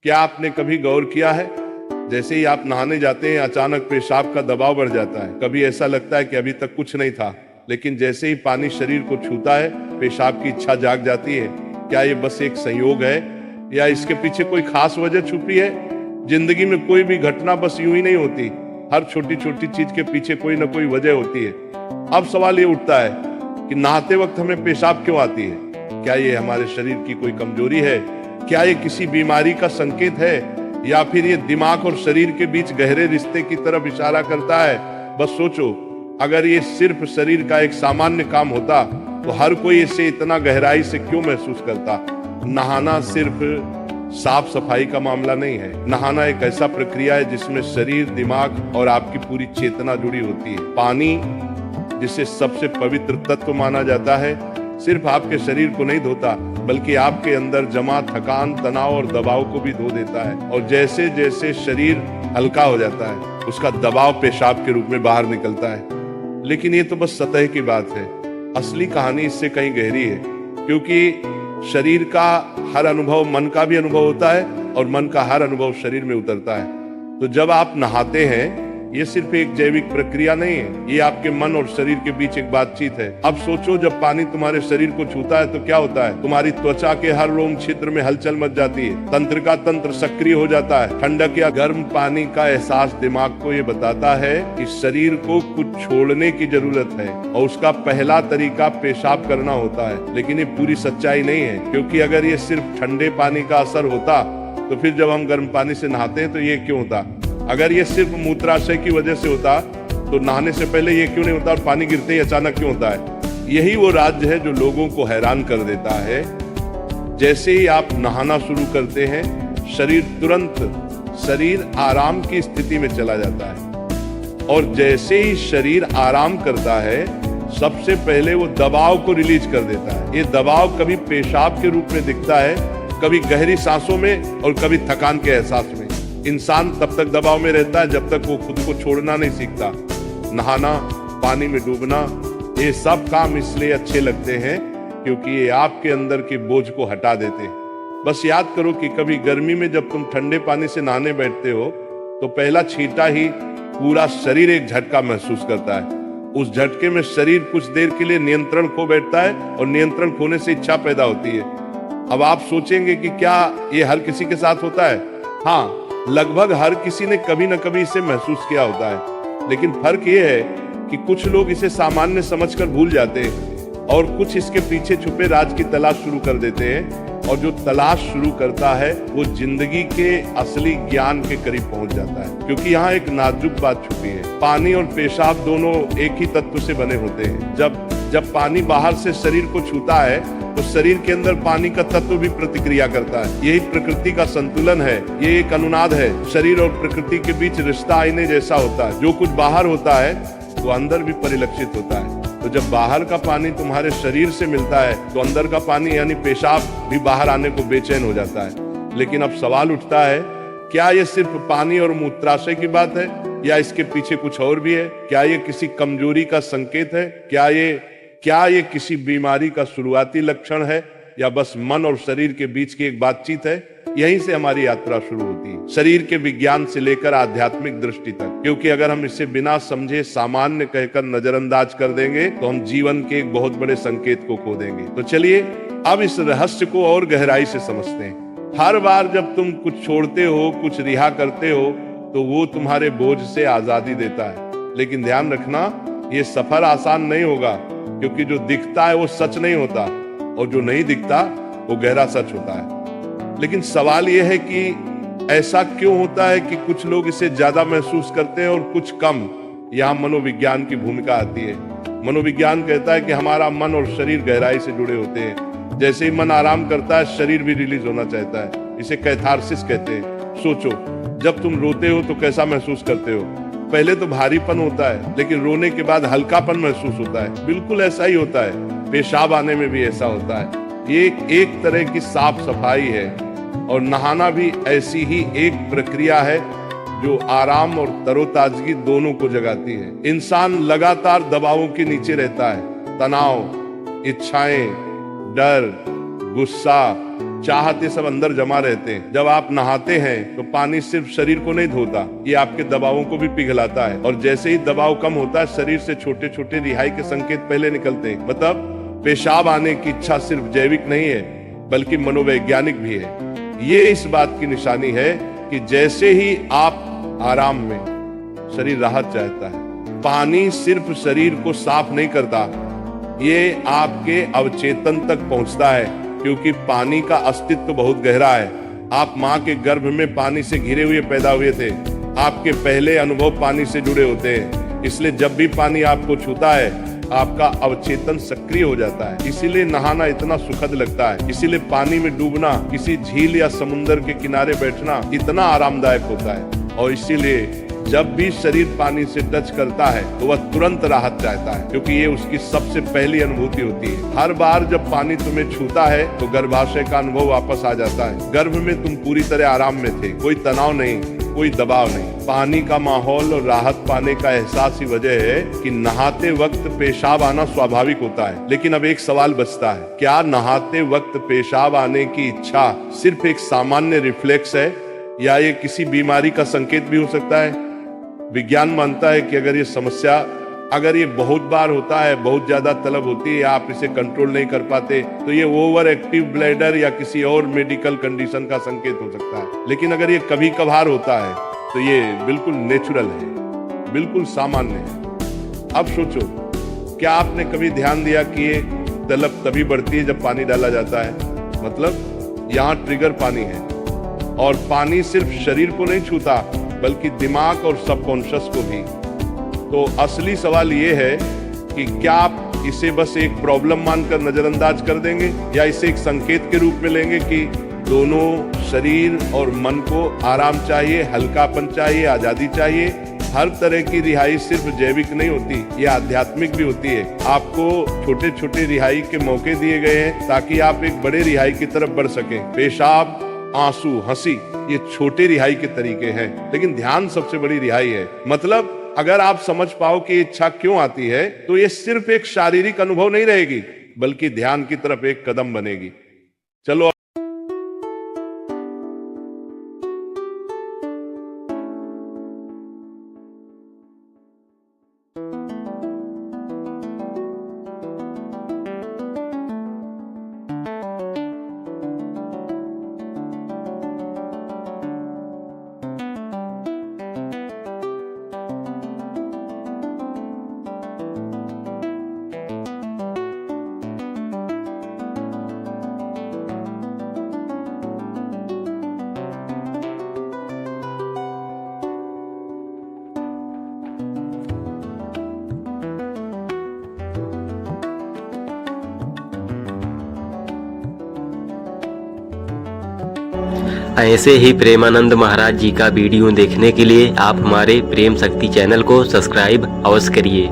क्या आपने कभी गौर किया है, जैसे ही आप नहाने जाते हैं अचानक पेशाब का दबाव बढ़ जाता है। कभी ऐसा लगता है कि अभी तक कुछ नहीं था, लेकिन जैसे ही पानी शरीर को छूता है पेशाब की इच्छा जाग जाती है। क्या ये बस एक संयोग है या इसके पीछे कोई खास वजह छुपी है? जिंदगी में कोई भी घटना बस यूं ही नहीं होती, हर छोटी छोटी चीज के पीछे कोई ना कोई वजह होती है। अब सवाल ये उठता है कि नहाते वक्त हमें पेशाब क्यों आती है? क्या ये हमारे शरीर की कोई कमजोरी है? क्या ये किसी बीमारी का संकेत है, या फिर ये दिमाग और शरीर के बीच गहरे रिश्ते की तरफ इशारा करता है? बस सोचो, अगर ये सिर्फ शरीर का एक सामान्य काम होता तो हर कोई इसे इतना गहराई से क्यों महसूस करता? नहाना सिर्फ साफ सफाई का मामला नहीं है। नहाना एक ऐसा प्रक्रिया है जिसमें शरीर, दिमाग और आपकी पूरी चेतना जुड़ी होती है। पानी, जिसे सबसे पवित्र तत्व माना जाता है, सिर्फ आपके शरीर को नहीं धोता बल्कि आपके अंदर जमा थकान, तनाव और दबाव को भी धो देता है। और जैसे जैसे शरीर हल्का हो जाता है उसका दबाव पेशाब के रूप में बाहर निकलता है। लेकिन ये तो बस सतह की बात है, असली कहानी इससे कहीं गहरी है। क्योंकि शरीर का हर अनुभव मन का भी अनुभव होता है और मन का हर अनुभव शरीर में उतरता है। तो जब आप नहाते हैं ये सिर्फ एक जैविक प्रक्रिया नहीं है, ये आपके मन और शरीर के बीच एक बातचीत है। अब सोचो, जब पानी तुम्हारे शरीर को छूता है तो क्या होता है? तुम्हारी त्वचा के हर रोम छिद्र में हलचल मच जाती है, तंत्र का तंत्र सक्रिय हो जाता है। ठंडक या गर्म पानी का एहसास दिमाग को ये बताता है कि शरीर को कुछ छोड़ने की जरूरत है और उसका पहला तरीका पेशाब करना होता है। लेकिन ये पूरी सच्चाई नहीं है, क्योंकि अगर ये सिर्फ ठंडे पानी का असर होता तो फिर जब हम गर्म पानी से नहाते हैं तो ये क्यों होता? अगर ये सिर्फ मूत्राशय की वजह से होता तो नहाने से पहले ये क्यों नहीं होता और पानी गिरते ही अचानक क्यों होता है? यही वो राज्य है जो लोगों को हैरान कर देता है। जैसे ही आप नहाना शुरू करते हैं शरीर आराम की स्थिति में चला जाता है, और जैसे ही शरीर आराम करता है सबसे पहले वो दबाव को रिलीज कर देता है। ये दबाव कभी पेशाब के रूप में दिखता है, कभी गहरी सांसों में और कभी थकान के एहसास में। इंसान तब तक दबाव में रहता है जब तक वो खुद को छोड़ना नहीं सीखता। नहाना, पानी में डूबना, ये सब काम इसलिए अच्छे लगते हैं क्योंकि ये आपके अंदर के बोझ को हटा देते हैं। बस याद करो कि कभी गर्मी में जब तुम ठंडे पानी से नहाने बैठते हो तो पहला छींटा ही पूरा शरीर एक झटका महसूस करता है। उस झटके में शरीर कुछ देर के लिए नियंत्रण खो बैठता है और नियंत्रण खोने से इच्छा पैदा होती है। अब आप सोचेंगे कि क्या ये हर किसी के साथ होता है? हाँ, लगभग हर किसी ने कभी न कभी इसे महसूस किया होता है। लेकिन फर्क ये है कि कुछ लोग इसे सामान्य समझकर भूल जाते हैं और कुछ इसके पीछे छुपे राज की तलाश शुरू कर देते हैं। और जो तलाश शुरू करता है वो जिंदगी के असली ज्ञान के करीब पहुंच जाता है। क्योंकि यहाँ एक नाजुक बात छुपी है, पानी और पेशाब दोनों एक ही तत्व से बने होते हैं। जब पानी बाहर से शरीर को छूता है तो शरीर के अंदर पानी का तत्व भी प्रतिक्रिया करता है। यही प्रकृति का संतुलन है, ये एक अनुनाद है। शरीर और प्रकृति के बीच रिश्ता आईने जैसा होता है, जो कुछ बाहर होता है वो अंदर भी परिलक्षित होता है। तो जब बाहर का पानी तुम्हारे शरीर से मिलता है तो अंदर का पानी यानी पेशाब भी बाहर आने को बेचैन हो जाता है। लेकिन अब सवाल उठता है, क्या ये सिर्फ पानी और मूत्राशय की बात है या इसके पीछे कुछ और भी है? क्या ये किसी कमजोरी का संकेत है? क्या ये किसी बीमारी का शुरुआती लक्षण है, या बस मन और शरीर के बीच की एक बातचीत है? यहीं से हमारी यात्रा शुरू होती है, शरीर के विज्ञान से लेकर आध्यात्मिक दृष्टि तक। क्योंकि अगर हम इसे बिना समझे सामान्य कहकर नजरअंदाज कर देंगे तो हम जीवन के एक बहुत बड़े संकेत को खो देंगे। तो चलिए अब इस रहस्य को और गहराई से समझते हैं। हर बार जब तुम कुछ छोड़ते हो, कुछ रिहा करते हो, तो वो तुम्हारे बोझ से आजादी देता है। लेकिन ध्यान रखना, ये सफर आसान नहीं होगा, क्योंकि जो दिखता है वो सच नहीं होता और जो नहीं दिखता वो गहरा सच होता है। लेकिन सवाल यह है कि ऐसा क्यों होता है कि कुछ लोग इसे ज्यादा महसूस करते हैं और कुछ कम? यहाँ मनोविज्ञान की भूमिका आती है। मनोविज्ञान कहता है कि हमारा मन और शरीर गहराई से जुड़े होते हैं। जैसे ही मन आराम करता है शरीर भी रिलीज होना चाहता है। इसे कैथारसिस कहते हैं। सोचो, जब तुम रोते हो तो कैसा महसूस करते हो? पहले तो भारीपन होता है, लेकिन रोने के बाद हल्कापन महसूस होता है। बिल्कुल ऐसा ही होता है, पेशाब आने में भी ऐसा होता है। ये एक तरह की साफ सफाई है, और नहाना भी ऐसी ही एक प्रक्रिया है जो आराम और तरोताजगी दोनों को जगाती है। इंसान लगातार दबावों के नीचे रहता है, तनाव, इच्छाएं, डर, गुस्सा, चाहते सब अंदर जमा रहते हैं। जब आप नहाते हैं तो पानी सिर्फ शरीर को नहीं धोता, ये आपके दबावों को भी पिघलाता है। और जैसे ही दबाव कम होता है, शरीर से छोटे छोटे रिहाई के संकेत पहले निकलते हैं। मतलब पेशाब आने की इच्छा सिर्फ जैविक नहीं है, बल्कि मनोवैज्ञानिक भी है। ये इस बात की निशानी है कि जैसे ही आप आराम में, शरीर राहत चाहता है। पानी सिर्फ शरीर को साफ नहीं करता, ये आपके अवचेतन तक पहुंचता है, क्योंकि पानी का अस्तित्व बहुत गहरा है। आप माँ के गर्भ में पानी से घिरे हुए पैदा हुए थे। आपके पहले अनुभव पानी से जुड़े होते हैं, इसलिए जब भी पानी आपको छूता है, आपका अवचेतन सक्रिय हो जाता है। इसीलिए नहाना इतना सुखद लगता है। इसीलिए पानी में डूबना, किसी झील या समुद्र के किनारे बैठना इतना आरामदायक होता है। और इसीलिए जब भी शरीर पानी से टच करता है तो वह तुरंत राहत चाहता है, क्योंकि ये उसकी सबसे पहली अनुभूति होती है। हर बार जब पानी तुम्हें छूता है तो गर्भाशय का अनुभव वापस आ जाता है। गर्भ में तुम पूरी तरह आराम में थे, कोई तनाव नहीं, कोई दबाव नहीं। पानी का माहौल और राहत पाने का एहसास ही वजह है कि नहाते वक्त पेशाब आना स्वाभाविक होता है। लेकिन अब एक सवाल बचता है, क्या नहाते वक्त पेशाब आने की इच्छा सिर्फ एक सामान्य रिफ्लेक्स है, या ये किसी बीमारी का संकेत भी हो सकता है? विज्ञान मानता है कि अगर ये बहुत बार होता है, बहुत ज्यादा तलब होती है, आप इसे कंट्रोल नहीं कर पाते, तो ये ओवर एक्टिव ब्लैडर या किसी और मेडिकल कंडीशन का संकेत हो सकता है। लेकिन अगर ये कभी कभार होता है तो ये बिल्कुल नेचुरल है, बिल्कुल सामान्य है। अब सोचो, क्या आपने कभी ध्यान दिया कि ये तलब तभी बढ़ती है जब पानी डाला जाता है? मतलब यहाँ ट्रिगर पानी है, और पानी सिर्फ शरीर को नहीं छूता, बल्कि दिमाग और सबकॉन्शियस को भी। तो असली सवाल ये है कि क्या आप इसे बस एक प्रॉब्लम मानकर नजरअंदाज कर देंगे, या इसे एक संकेत के रूप में लेंगे कि दोनों शरीर और मन को आराम चाहिए, हल्कापन चाहिए, आजादी चाहिए। हर तरह की रिहाई सिर्फ जैविक नहीं होती, ये आध्यात्मिक भी होती है। आपको छोटे छोटे रिहाई के मौके दिए गए हैं ताकि आप एक बड़े रिहाई की तरफ बढ़ सकें। पेशाब, आंसू, हंसी, ये छोटे रिहाई के तरीके हैं, लेकिन ध्यान सबसे बड़ी रिहाई है। मतलब अगर आप समझ पाओ कि इच्छा क्यों आती है, तो ये सिर्फ एक शारीरिक अनुभव नहीं रहेगी, बल्कि ध्यान की तरफ एक कदम बनेगी। चलो ऐसे ही प्रेमानंद महाराज जी का वीडियो देखने के लिए आप हमारे प्रेम शक्ति चैनल को सब्सक्राइब अवश्य करिए।